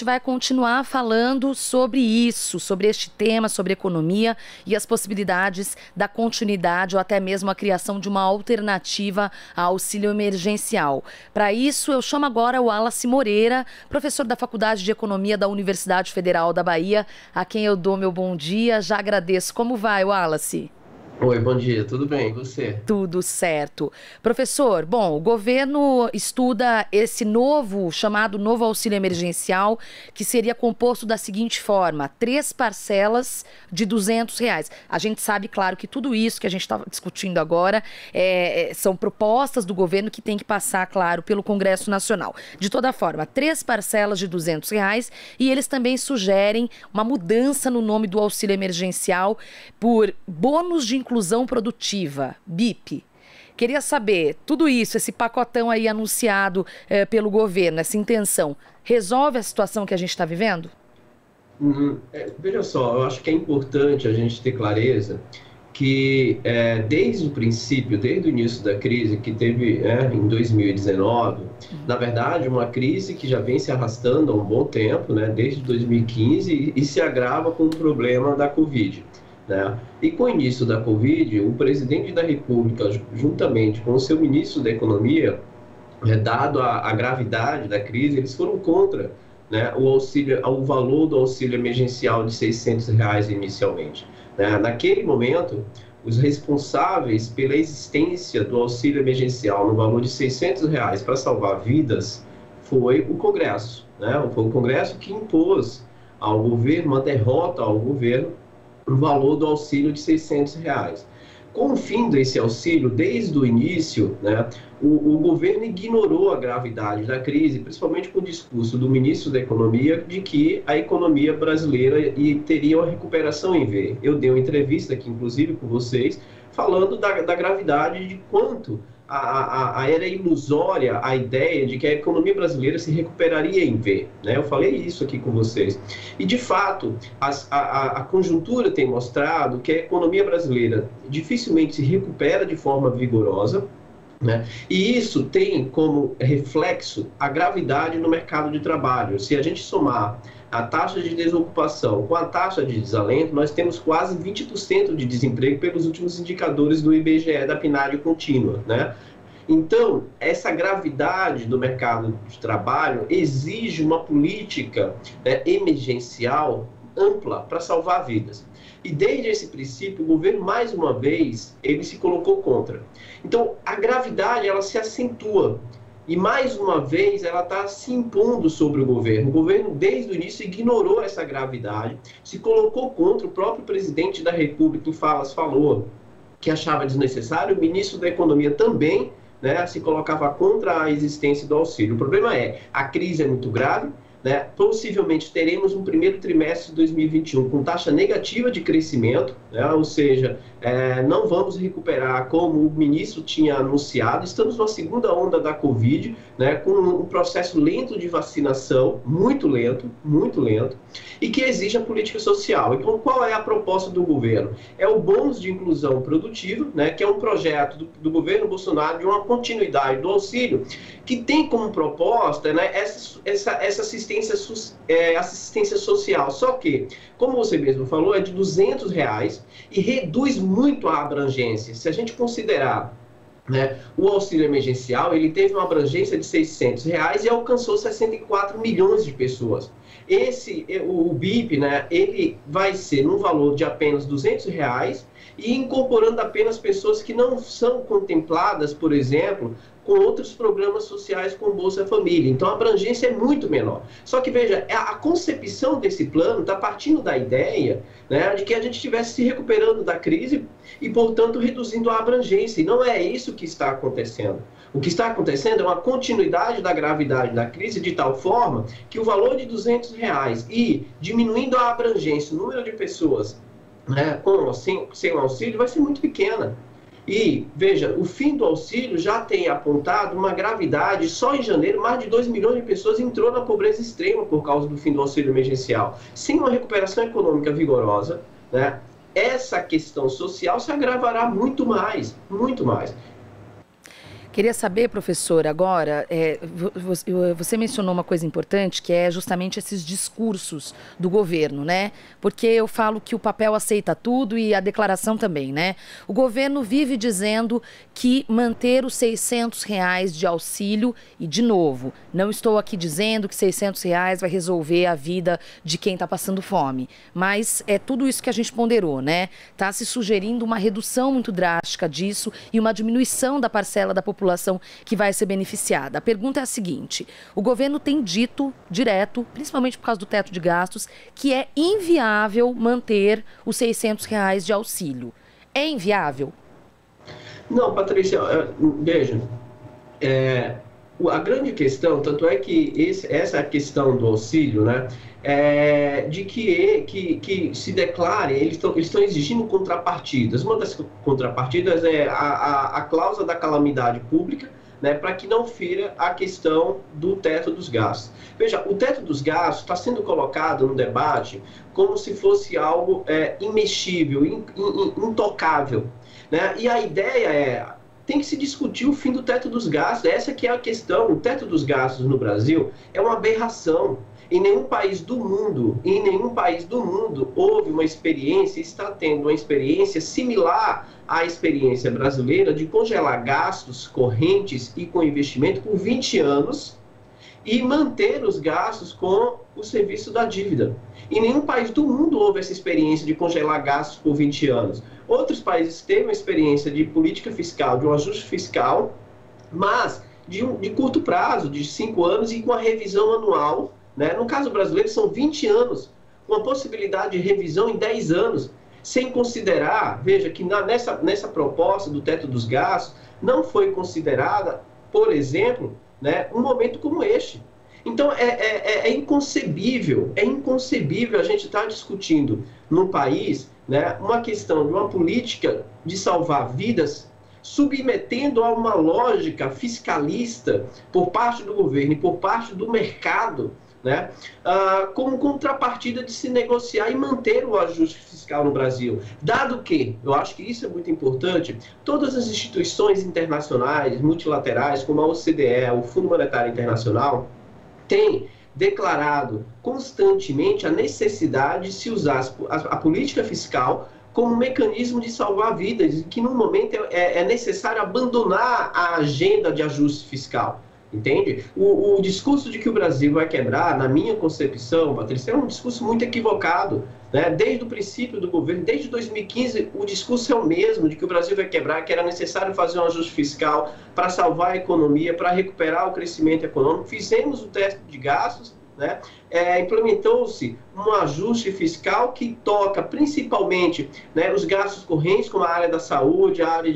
gente vai continuar falando sobre isso, sobre este tema, sobre economia e as possibilidades da continuidade ou até mesmo a criação de uma alternativa ao auxílio emergencial. Para isso, eu chamo agora o Wallace Moreira, professor da Faculdade de Economia da Universidade Federal da Bahia, a quem eu dou meu bom dia. Já agradeço. Como vai, Wallace? Oi, bom dia, tudo bem? E você? Tudo certo. Professor, bom, o governo estuda esse chamado novo auxílio emergencial, que seria composto da seguinte forma: 3 parcelas de R$ 200. A gente sabe, claro, que tudo isso que a gente está discutindo agora são propostas do governo que tem que passar, claro, pelo Congresso Nacional. De toda forma, 3 parcelas de R$ 200, e eles também sugerem uma mudança no nome do auxílio emergencial por bônus de inclusão produtiva, BIP. Queria saber, tudo isso, esse pacotão aí anunciado pelo governo, essa intenção, resolve a situação que a gente está vivendo? Veja só, eu acho que é importante a gente ter clareza que desde o princípio, desde o início da crise que teve em 2019, na verdade uma crise que já vem se arrastando há um bom tempo, desde 2015, e se agrava com o problema da Covid. E com o início da Covid, o presidente da República, juntamente com o seu ministro da Economia, dado a gravidade da crise, eles foram contra o valor do auxílio emergencial de R$ 600 inicialmente. Naquele momento, os responsáveis pela existência do auxílio emergencial no valor de R$ 600 para salvar vidas foi o Congresso. Foi o Congresso que impôs ao governo, uma derrota ao governo, o valor do auxílio de R$ 600. Com o fim desse auxílio, desde o início, o governo ignorou a gravidade da crise, principalmente com o discurso do ministro da Economia de que a economia brasileira teria uma recuperação em V. Eu dei uma entrevista aqui, inclusive, com vocês, falando da gravidade de quanto era ilusória a ideia de que a economia brasileira se recuperaria em V. Eu falei isso aqui com vocês. E, de fato, a conjuntura tem mostrado que a economia brasileira dificilmente se recupera de forma vigorosa, e isso tem como reflexo a gravidade no mercado de trabalho. Se a gente somar a taxa de desocupação com a taxa de desalento, nós temos quase 20% de desemprego pelos últimos indicadores do IBGE, da PNAD contínua. Então, essa gravidade do mercado de trabalho exige uma política emergencial ampla para salvar vidas. E desde esse princípio, o governo, mais uma vez, ele se colocou contra. Então, a gravidade, ela se acentua. E, mais uma vez, ela está se impondo sobre o governo. O governo, desde o início, ignorou essa gravidade, se colocou contra. O próprio presidente da República, em falas, falou que achava desnecessário. O ministro da Economia também se colocava contra a existência do auxílio. O problema a crise é muito grave. Possivelmente teremos um primeiro trimestre de 2021 com taxa negativa de crescimento, ou seja, não vamos recuperar como o ministro tinha anunciado. Estamos numa segunda onda da Covid, com um processo lento de vacinação, muito lento, e que exige a política social. Então, qual é a proposta do governo? É o bônus de inclusão produtiva, que é um projeto do governo Bolsonaro de uma continuidade do auxílio, que tem como proposta essa assistência social. Só que, como você mesmo falou, é de R$ 200 e reduz muito a abrangência. Se a gente considerar o auxílio emergencial, ele teve uma abrangência de R$ 600 e alcançou 64 milhões de pessoas. O BIP, ele vai ser num valor de apenas R$ 200 e incorporando apenas pessoas que não são contempladas, por exemplo, com outros programas sociais como Bolsa Família. Então, a abrangência é muito menor. Só que, veja, a concepção desse plano está partindo da ideia de que a gente estivesse se recuperando da crise e, portanto, reduzindo a abrangência. E não é isso que está acontecendo. O que está acontecendo é uma continuidade da gravidade da crise de tal forma que o valor de R$ 200 e diminuindo a abrangência, o número de pessoas sem auxílio vai ser muito pequena. E, veja, o fim do auxílio já tem apontado uma gravidade. Só em janeiro, mais de 2 milhões de pessoas entrou na pobreza extrema por causa do fim do auxílio emergencial. Sem uma recuperação econômica vigorosa, essa questão social se agravará muito mais, muito mais. Queria saber, professor, agora, você mencionou uma coisa importante, que é justamente esses discursos do governo, né? Porque eu falo que o papel aceita tudo e a declaração também, né? O governo vive dizendo que manter os R$600 de auxílio, e de novo, não estou aqui dizendo que R$600 vai resolver a vida de quem está passando fome, mas é tudo isso que a gente ponderou, né? Está se sugerindo uma redução muito drástica disso e uma diminuição da parcela da população que vai ser beneficiada. A pergunta é a seguinte: o governo tem dito direto, principalmente por causa do teto de gastos, que é inviável manter os R$600 de auxílio. É inviável? Não, Patrícia, veja, a grande questão, tanto é que essa questão do auxílio, né, de que se declare, eles estão exigindo contrapartidas. Uma das contrapartidas é a cláusula da calamidade pública, né, para que não fira a questão do teto dos gastos. Veja, o teto dos gastos está sendo colocado no debate como se fosse algo imexível, intocável, né? E a ideia tem que se discutir o fim do teto dos gastos. Essa que é a questão. O teto dos gastos no Brasil é uma aberração. Em nenhum país do mundo houve uma experiência, está tendo uma experiência similar à experiência brasileira de congelar gastos correntes e com investimento por 20 anos e manter os gastos com o serviço da dívida. Em nenhum país do mundo houve essa experiência de congelar gastos por 20 anos. Outros países têm uma experiência de política fiscal, de um ajuste fiscal, mas de curto prazo, de 5 anos e com a revisão anual, né? No caso brasileiro, são 20 anos, com a possibilidade de revisão em 10 anos, sem considerar, veja, que nessa proposta do teto dos gastos, não foi considerada, por exemplo, né, um momento como este. Então, é inconcebível a gente estar discutindo no país, né, uma questão de uma política de salvar vidas, submetendo a uma lógica fiscalista por parte do governo e por parte do mercado, né, como contrapartida de se negociar e manter o ajuste fiscal no Brasil. Dado que, eu acho que isso é muito importante, todas as instituições internacionais, multilaterais, como a OCDE, o Fundo Monetário Internacional, têm declarado constantemente a necessidade de se usar a política fiscal como mecanismo de salvar vidas, e que no momento é necessário abandonar a agenda de ajuste fiscal. Entende? O discurso de que o Brasil vai quebrar, na minha concepção, Patrícia, é um discurso muito equivocado, né? Desde o princípio do governo, desde 2015, o discurso é o mesmo, de que o Brasil vai quebrar, que era necessário fazer um ajuste fiscal para salvar a economia, para recuperar o crescimento econômico. Fizemos o teto de gastos, né? Implementou-se um ajuste fiscal que toca principalmente, né, os gastos correntes, como a área da saúde, a área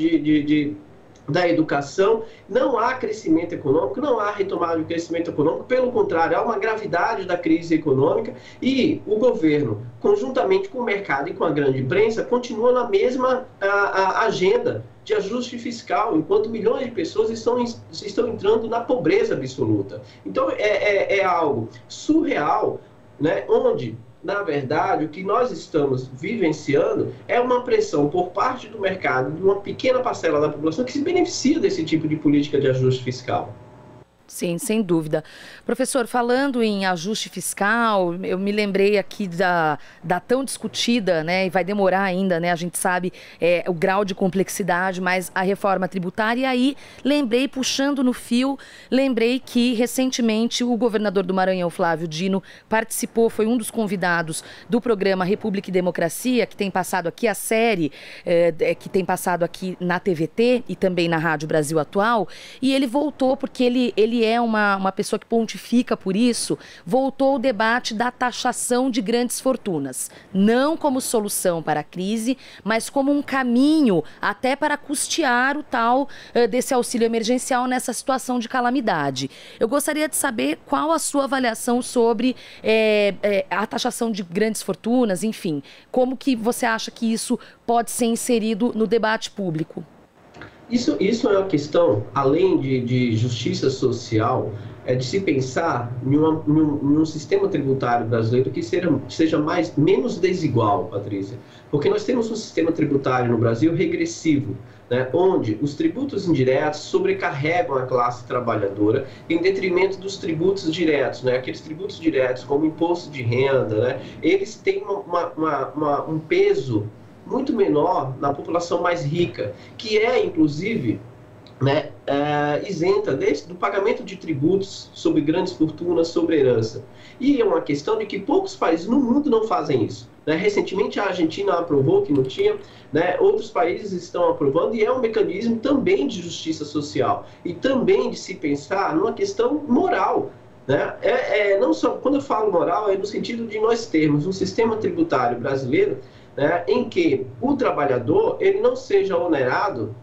da educação. Não há crescimento econômico, não há retomada de crescimento econômico, pelo contrário, há uma gravidade da crise econômica e o governo, conjuntamente com o mercado e com a grande imprensa, continua na mesma agenda de ajuste fiscal, enquanto milhões de pessoas estão entrando na pobreza absoluta. Então, é algo surreal, né, onde, na verdade, o que nós estamos vivenciando é uma pressão por parte do mercado, de uma pequena parcela da população que se beneficia desse tipo de política de ajuste fiscal. Sim, sem dúvida. Professor, falando em ajuste fiscal, eu me lembrei aqui da tão discutida, né, e vai demorar ainda, né, a gente sabe o grau de complexidade, mas a reforma tributária, e aí lembrei, puxando no fio, lembrei que recentemente o governador do Maranhão, Flávio Dino, participou, foi um dos convidados do programa República e Democracia, que tem passado aqui, a série que tem passado aqui na TVT e também na Rádio Brasil Atual, e ele voltou, porque ele é uma pessoa que pontifica por isso, voltou o debate da taxação de grandes fortunas. Não como solução para a crise, mas como um caminho até para custear o tal desse auxílio emergencial nessa situação de calamidade. Eu gostaria de saber qual a sua avaliação sobre a taxação de grandes fortunas, enfim, como que você acha que isso pode ser inserido no debate público? Isso é uma questão, além de justiça social, de se pensar em um sistema tributário brasileiro que seja menos desigual, Patrícia. Porque nós temos um sistema tributário no Brasil regressivo, né, onde os tributos indiretos sobrecarregam a classe trabalhadora em detrimento dos tributos diretos, né, aqueles tributos diretos como imposto de renda, né, eles têm um peso muito menor na população mais rica, que é, inclusive, né, isenta do pagamento de tributos sobre grandes fortunas, sobre herança. E é uma questão de que poucos países no mundo não fazem isso. Né? Recentemente a Argentina aprovou, que não tinha, né? Outros países estão aprovando, e é um mecanismo também de justiça social e também de se pensar numa questão moral. Né? Não só, quando eu falo moral, é no sentido de nós termos um sistema tributário brasileiro, né, em que o trabalhador ele não seja onerado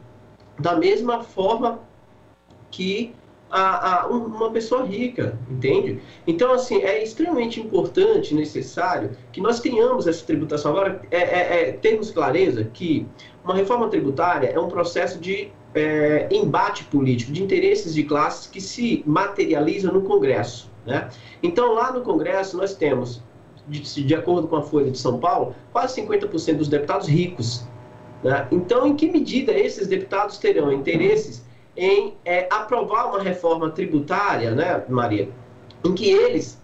da mesma forma que uma pessoa rica, entende? Então, assim, é extremamente importante, necessário, que nós tenhamos essa tributação. Agora, termos clareza que uma reforma tributária é um processo de embate político, de interesses de classes que se materializam no Congresso, né? Então, lá no Congresso, nós temos, de acordo com a Folha de São Paulo, quase 50% dos deputados ricos. Né? Então, em que medida esses deputados terão interesses em aprovar uma reforma tributária, né, Maria, em que eles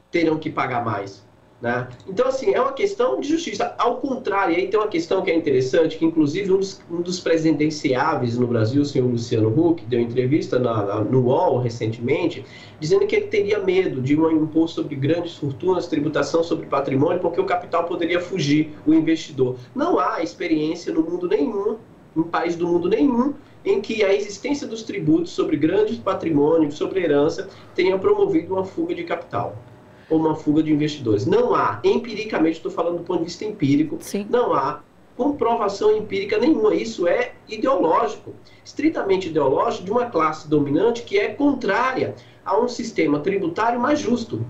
terão que pagar mais? Né? Então, assim, é uma questão de justiça. Ao contrário, aí tem uma questão que é interessante, que inclusive um dos presidenciáveis no Brasil, o senhor Luciano Huck, deu entrevista no UOL recentemente, dizendo que ele teria medo de um imposto sobre grandes fortunas, tributação sobre patrimônio, porque o capital poderia fugir, o investidor. Não há experiência no mundo nenhum, em país do mundo nenhum, em que a existência dos tributos sobre grandes patrimônios, sobre herança, tenha promovido uma fuga de capital ou uma fuga de investidores. Não há, empiricamente, estou falando do ponto de vista empírico, sim, não há comprovação empírica nenhuma. Isso é ideológico, estritamente ideológico, de uma classe dominante que é contrária a um sistema tributário mais justo.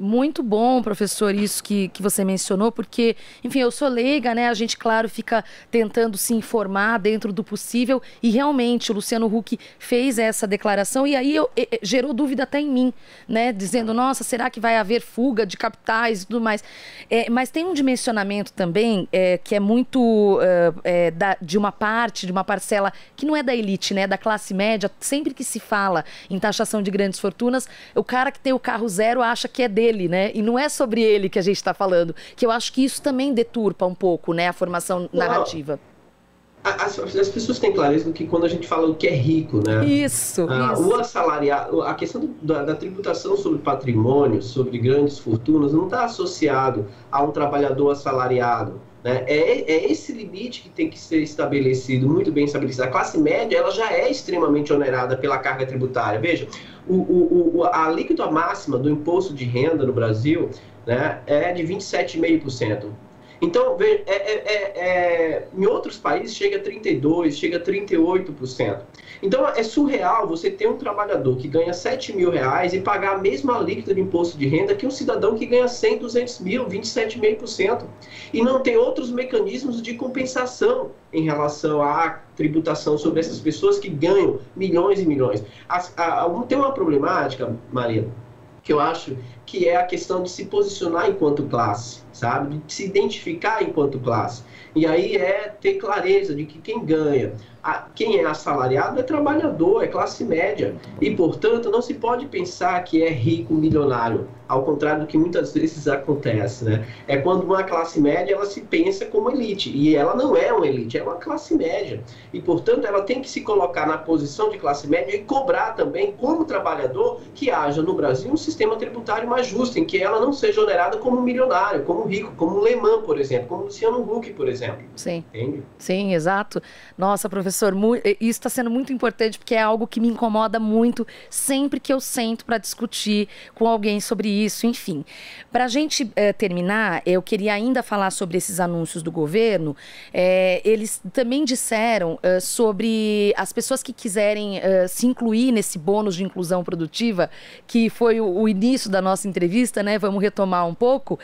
Muito bom, professor, isso que você mencionou, porque, enfim, eu sou leiga, né? A gente, claro, fica tentando se informar dentro do possível e realmente o Luciano Huck fez essa declaração e aí gerou dúvida até em mim, né? Dizendo, nossa, será que vai haver fuga de capitais e tudo mais? Mas tem um dimensionamento também que é muito de uma parcela que não é da elite, né? Da classe média. Sempre que se fala em taxação de grandes fortunas, o cara que tem o carro zero acha que é dele. Né? E não é sobre ele que a gente está falando, que eu acho que isso também deturpa um pouco, né, a formação narrativa. As pessoas têm clareza do que quando a gente fala o que é rico, né? Isso. O assalariado, a questão da tributação sobre patrimônio, sobre grandes fortunas, não está associado a um trabalhador assalariado. Né? É esse limite que tem que ser estabelecido, muito bem estabelecido. A classe média ela já é extremamente onerada pela carga tributária. Veja, a alíquota máxima do imposto de renda no Brasil, né, é de 27,5%. Então, em outros países chega a 32%, chega a 38%. Então, é surreal você ter um trabalhador que ganha 7 mil reais e pagar a mesma alíquota de imposto de renda que um cidadão que ganha 100, 200 mil, 27,5%. E não tem outros mecanismos de compensação em relação à tributação sobre essas pessoas que ganham milhões e milhões. Tem uma problemática, Maria, que eu acho que é a questão de se posicionar enquanto classe, sabe? De se identificar enquanto classe. E aí ter clareza de que quem ganha, quem é assalariado é trabalhador, é classe média. E, portanto, não se pode pensar que é rico, milionário. Ao contrário do que muitas vezes acontece, né? É quando uma classe média, ela se pensa como elite. E ela não é uma elite, é uma classe média. E, portanto, ela tem que se colocar na posição de classe média e cobrar também, como trabalhador, que haja no Brasil um sistema tributário mais justo, em que ela não seja onerada como milionário, como rico, como Lehman, por exemplo, como Luciano Huck, por exemplo. Sim. Entende? Sim, exato. Nossa, professor, isso está sendo muito importante porque é algo que me incomoda muito sempre que eu sento para discutir com alguém sobre isso, enfim. Para a gente terminar, eu queria ainda falar sobre esses anúncios do governo. Eles também disseram sobre as pessoas que quiserem se incluir nesse bônus de inclusão produtiva, que foi o início da nossa entrevista, né? Vamos retomar um pouco.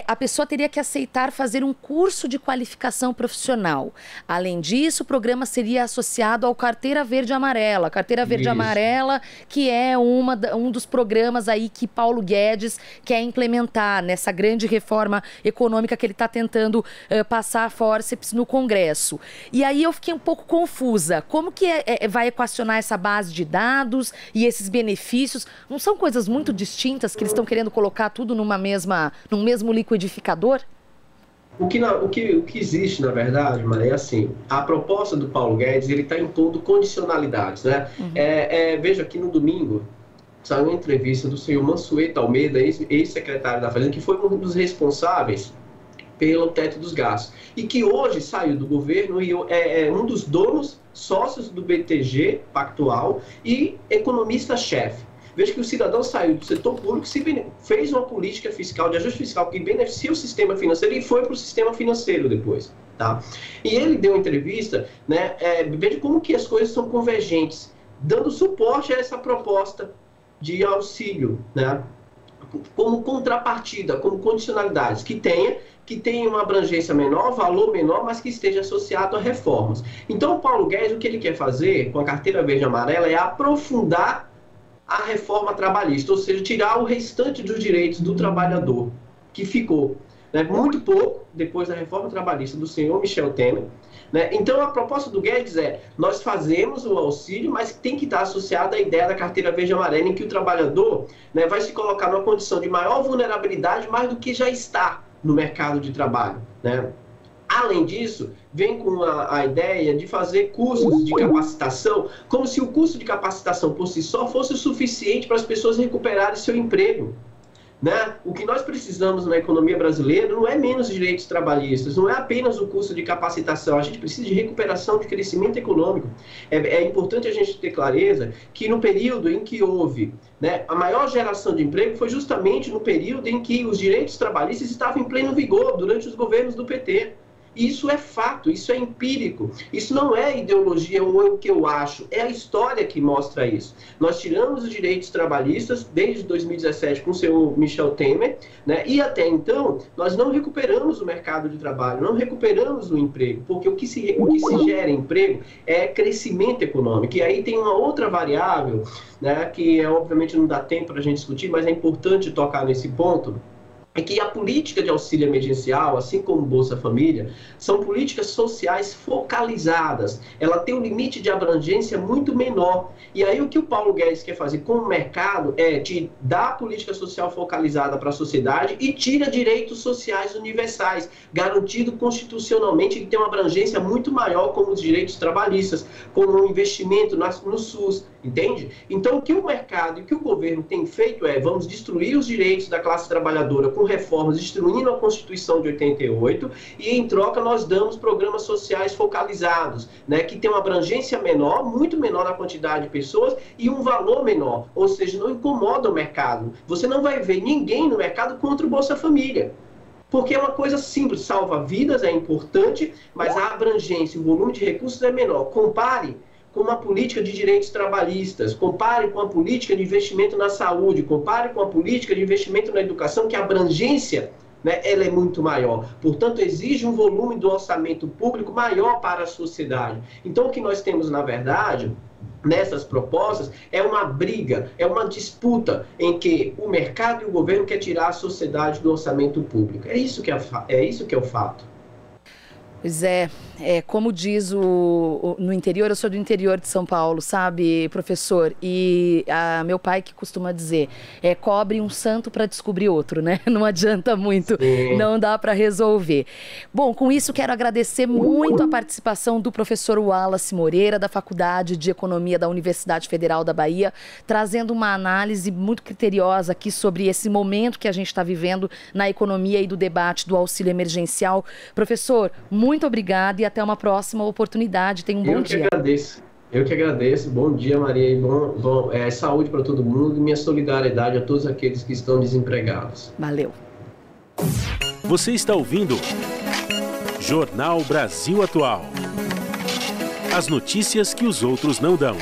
A pessoa teria que aceitar fazer um curso de qualificação profissional. Além disso, o programa seria associado ao Carteira Verde e Amarela. Carteira Verde e Amarela, que é um dos programas aí que Paulo Guedes quer implementar nessa grande reforma econômica que ele está tentando passar a fórceps no Congresso. E aí eu fiquei um pouco confusa. Como que vai equacionar essa base de dados e esses benefícios? Não são coisas muito distintas que eles estão querendo colocar tudo num mesmo liquidificador? O que existe, na verdade, Maria, é assim, a proposta do Paulo Guedes, ele está impondo condicionalidades, né? Veja que no domingo saiu uma entrevista do senhor Mansueto Almeida, ex-secretário da Fazenda, que foi um dos responsáveis pelo teto dos gastos, e que hoje saiu do governo e é um dos donos, sócios do BTG Pactual e economista-chefe. Veja que o cidadão saiu do setor público, fez uma política fiscal, de ajuste fiscal que beneficia o sistema financeiro e foi para o sistema financeiro depois. Tá? E ele deu uma entrevista, né, veja como que as coisas são convergentes, dando suporte a essa proposta de auxílio, né, como contrapartida, como condicionalidades, que tenha uma abrangência menor, valor menor, mas que esteja associado a reformas. Então, o Paulo Guedes, o que ele quer fazer com a Carteira Verde e Amarela é aprofundar a reforma trabalhista, ou seja, tirar o restante dos direitos do trabalhador, que ficou, né, muito pouco depois da reforma trabalhista do senhor Michel Temer. Né? Então, a proposta do Guedes nós fazemos o auxílio, mas tem que estar associada à ideia da Carteira Verde e Amarela, em que o trabalhador, né, vai se colocar numa condição de maior vulnerabilidade, mais do que já está no mercado de trabalho, né? Além disso, vem com a ideia de fazer cursos de capacitação, como se o curso de capacitação por si só fosse o suficiente para as pessoas recuperarem seu emprego. Né? O que nós precisamos na economia brasileira não é menos direitos trabalhistas, não é apenas o curso de capacitação, a gente precisa de recuperação de crescimento econômico. É importante a gente ter clareza que no período em que houve, né, a maior geração de emprego foi justamente no período em que os direitos trabalhistas estavam em pleno vigor, durante os governos do PT. Isso é fato, isso é empírico, isso não é ideologia ou é o que eu acho, é a história que mostra isso. Nós tiramos os direitos trabalhistas desde 2017 com o senhor Michel Temer, né, e até então nós não recuperamos o mercado de trabalho, não recuperamos o emprego, porque o que se gera emprego é crescimento econômico. E aí tem uma outra variável, né, que obviamente não dá tempo para a gente discutir, mas é importante tocar nesse ponto, é que a política de auxílio emergencial, assim como o Bolsa Família, são políticas sociais focalizadas. Ela tem um limite de abrangência muito menor. E aí o que o Paulo Guedes quer fazer com o mercado é de dar a política social focalizada para a sociedade e tira direitos sociais universais, garantido constitucionalmente que tem uma abrangência muito maior, como os direitos trabalhistas, como o investimento no SUS, entende? Então o que o mercado e o que o governo tem feito vamos destruir os direitos da classe trabalhadora com reformas, destruindo a Constituição de 88, e em troca nós damos programas sociais focalizados, né, que tem uma abrangência menor, muito menor na quantidade de pessoas e um valor menor, ou seja, não incomoda o mercado. Você não vai ver ninguém no mercado contra o Bolsa Família. Porque é uma coisa simples, salva vidas, é importante, mas a abrangência, o volume de recursos é menor. Compare com uma política de direitos trabalhistas, compare com a política de investimento na saúde, compare com a política de investimento na educação, que a abrangência, né, ela é muito maior. Portanto, exige um volume do orçamento público maior para a sociedade. Então, o que nós temos, na verdade, nessas propostas, é uma briga, é uma disputa em que o mercado e o governo querem tirar a sociedade do orçamento público. É isso que é o fato. Pois como diz no interior, eu sou do interior de São Paulo, sabe, professor? E meu pai que costuma dizer, cobre um santo para descobrir outro, né? Não adianta muito, não dá para resolver. Bom, com isso quero agradecer muito a participação do professor Wallace Moreira, da Faculdade de Economia da Universidade Federal da Bahia, trazendo uma análise muito criteriosa aqui sobre esse momento que a gente está vivendo na economia e do debate do auxílio emergencial. Professor, muito obrigada e até uma próxima oportunidade. Tenha um bom dia. Eu que agradeço. Bom dia, Maria. E saúde para todo mundo e minha solidariedade a todos aqueles que estão desempregados. Valeu. Você está ouvindo Jornal Brasil Atual. As notícias que os outros não dão.